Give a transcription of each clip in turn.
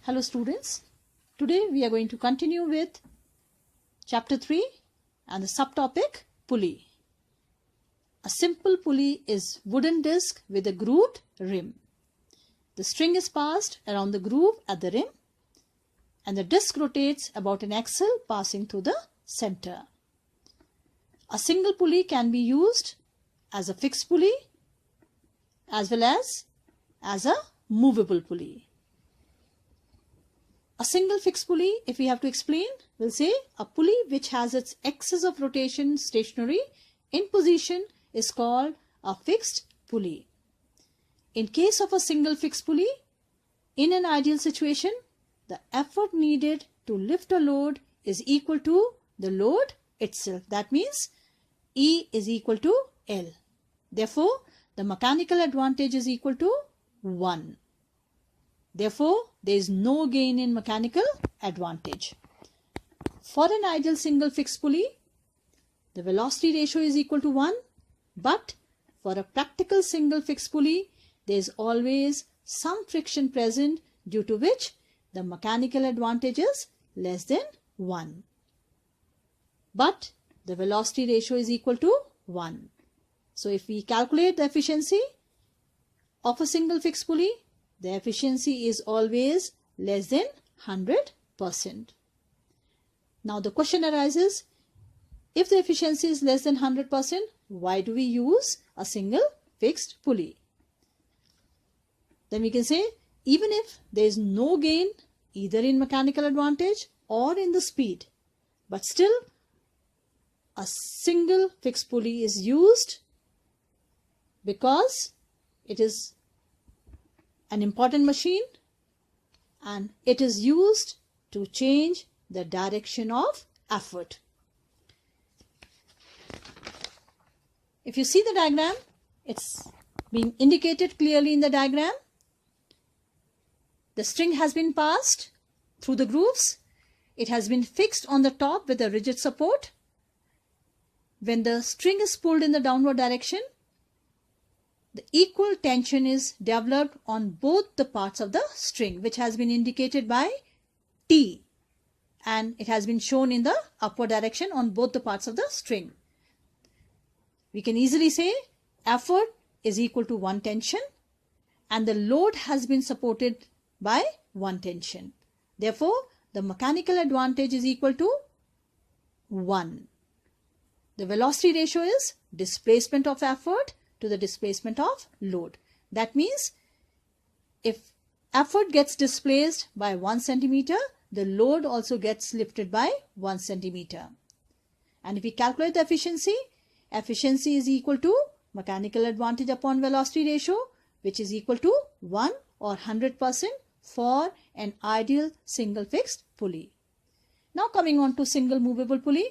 Hello students, today we are going to continue with chapter 3 and the subtopic pulley. A simple pulley is wooden disc with a grooved rim. The string is passed around the groove at the rim and the disc rotates about an axle passing through the center. A single pulley can be used as a fixed pulley as well as a movable pulley. A single fixed pulley, if we have to explain, we'll say a pulley which has its axis of rotation stationary in position is called a fixed pulley. In case of a single fixed pulley, in an ideal situation, the effort needed to lift a load is equal to the load itself. That means E is equal to L. Therefore, the mechanical advantage is equal to 1. Therefore, there is no gain in mechanical advantage. For an ideal single fixed pulley, the velocity ratio is equal to 1. But for a practical single fixed pulley, there is always some friction present due to which the mechanical advantage is less than 1. But the velocity ratio is equal to 1. So if we calculate the efficiency of a single fixed pulley, the efficiency is always less than 100%. Now the question arises, if the efficiency is less than 100%, why do we use a single fixed pulley? Then we can say, even if there is no gain either in mechanical advantage or in the speed, but still a single fixed pulley is used because it is an important machine and it is used to change the direction of effort. If you see the diagram, it's being indicated clearly in the diagram. The string has been passed through the grooves. It has been fixed on the top with a rigid support. When the string is pulled in the downward direction, the equal tension is developed on both the parts of the string, which has been indicated by T, and it has been shown in the upward direction on both the parts of the string. We can easily say effort is equal to 1 tension and the load has been supported by 1 tension. Therefore, the mechanical advantage is equal to 1. The velocity ratio is displacement of effort to the displacement of load. That means if effort gets displaced by 1 centimeter, the load also gets lifted by 1 centimeter. And if we calculate the efficiency, efficiency is equal to mechanical advantage upon velocity ratio, which is equal to 1 or 100% for an ideal single fixed pulley. Now coming on to single movable pulley.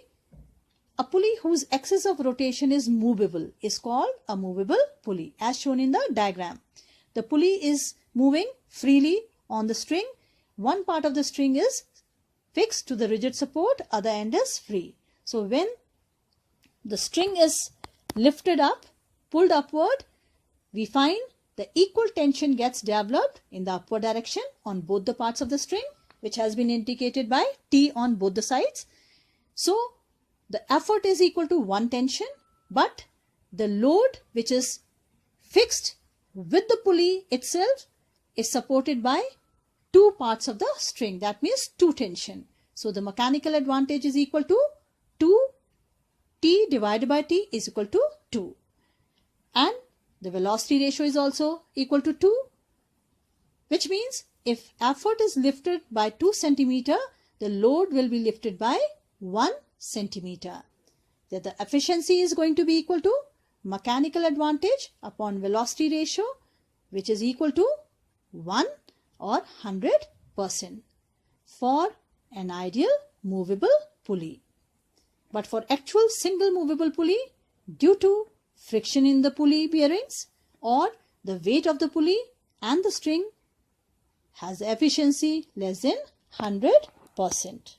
A pulley whose axis of rotation is movable is called a movable pulley, as shown in the diagram. The pulley is moving freely on the string. One part of the string is fixed to the rigid support, other end is free. So when the string is lifted up, pulled upward, we find the equal tension gets developed in the upward direction on both the parts of the string, which has been indicated by T on both the sides. So the effort is equal to 1 tension, but the load which is fixed with the pulley itself is supported by 2 parts of the string. That means 2 tension. So the mechanical advantage is equal to 2. T divided by T is equal to 2. And the velocity ratio is also equal to 2. Which means if effort is lifted by 2 centimeter, the load will be lifted by 1 centimeter. That the efficiency is going to be equal to mechanical advantage upon velocity ratio, which is equal to 1 or 100% for an ideal movable pulley. But for actual single movable pulley, due to friction in the pulley bearings or the weight of the pulley and the string, has efficiency less than 100%.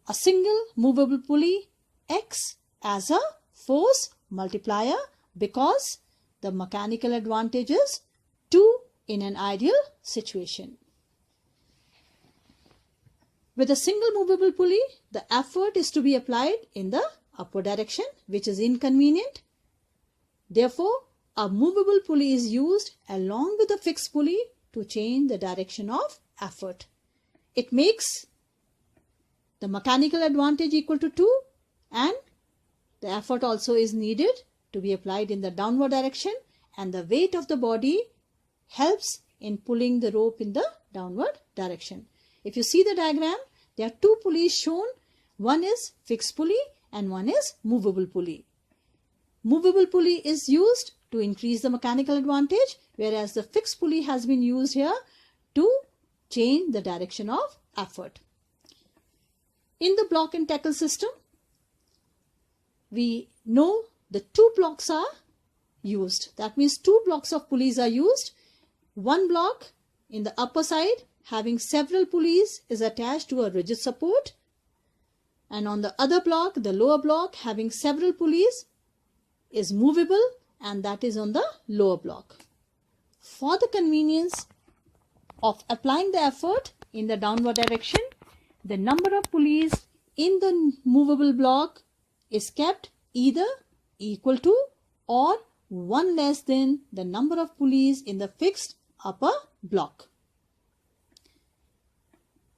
A single movable pulley acts as a force multiplier because the mechanical advantage is 2 in an ideal situation. With a single movable pulley, the effort is to be applied in the upward direction, which is inconvenient. Therefore, a movable pulley is used along with a fixed pulley to change the direction of effort. It makes the mechanical advantage equal to 2, and the effort also is needed to be applied in the downward direction, and the weight of the body helps in pulling the rope in the downward direction. If you see the diagram, there are two pulleys shown. One is fixed pulley and one is movable pulley. Movable pulley is used to increase the mechanical advantage, whereas the fixed pulley has been used here to change the direction of effort. In the block and tackle system, we know the two blocks are used. That means two blocks of pulleys are used. One block in the upper side having several pulleys is attached to a rigid support, and on the other block, the lower block having several pulleys is movable, and that is on the lower block. For the convenience of applying the effort in the downward direction, the number of pulleys in the movable block is kept either equal to or one less than the number of pulleys in the fixed upper block.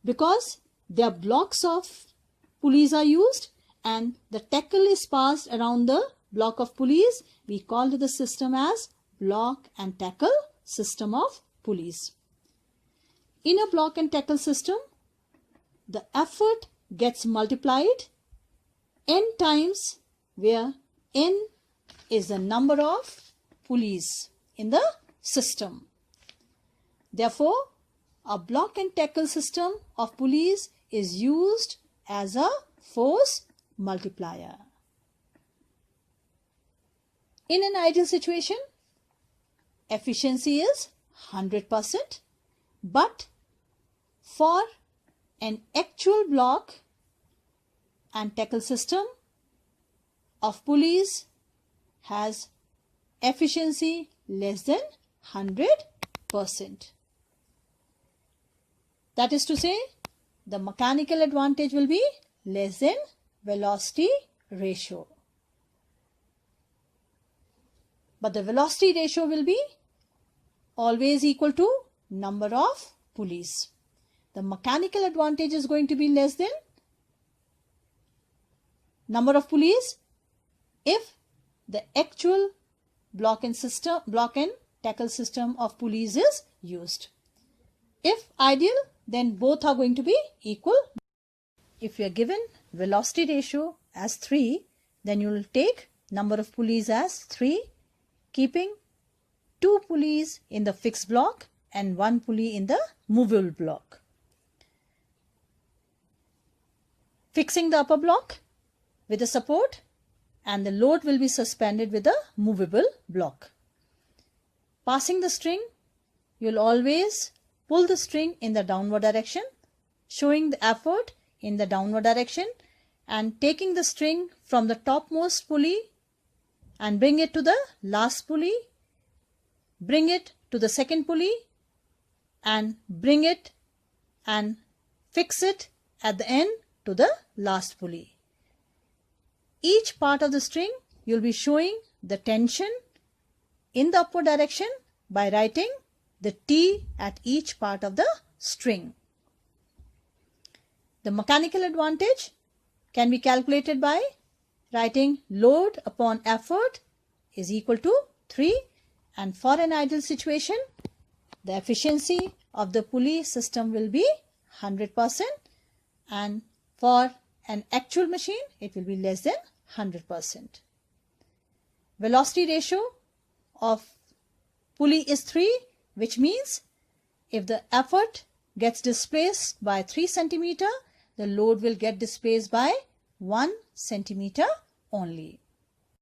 Because their blocks of pulleys are used and the tackle is passed around the block of pulleys, we call the system as block and tackle system of pulleys. In a block and tackle system, the effort gets multiplied n times, where n is the number of pulleys in the system. Therefore, a block and tackle system of pulleys is used as a force multiplier. In an ideal situation, efficiency is 100%, but for an actual block and tackle system of pulleys has efficiency less than 100%. That is to say, the mechanical advantage will be less than velocity ratio. But the velocity ratio will be always equal to number of pulleys. The mechanical advantage is going to be less than number of pulleys if the actual block and tackle system of pulleys is used. If ideal, then both are going to be equal. If you are given velocity ratio as 3, then you will take number of pulleys as 3, keeping 2 pulleys in the fixed block and 1 pulley in the movable block. Fixing the upper block with a support, and the load will be suspended with a movable block. Passing the string, you will always pull the string in the downward direction, showing the effort in the downward direction, and taking the string from the topmost pulley and bring it to the last pulley, bring it to the second pulley and bring it and fix it at the end to the last pulley. Each part of the string you will be showing the tension in the upward direction by writing the T at each part of the string. The mechanical advantage can be calculated by writing load upon effort is equal to 3, and for an ideal situation, the efficiency of the pulley system will be 100%, and for an actual machine, it will be less than 100%. Velocity ratio of pulley is 3, which means if the effort gets displaced by 3 centimeter, the load will get displaced by 1 centimeter only.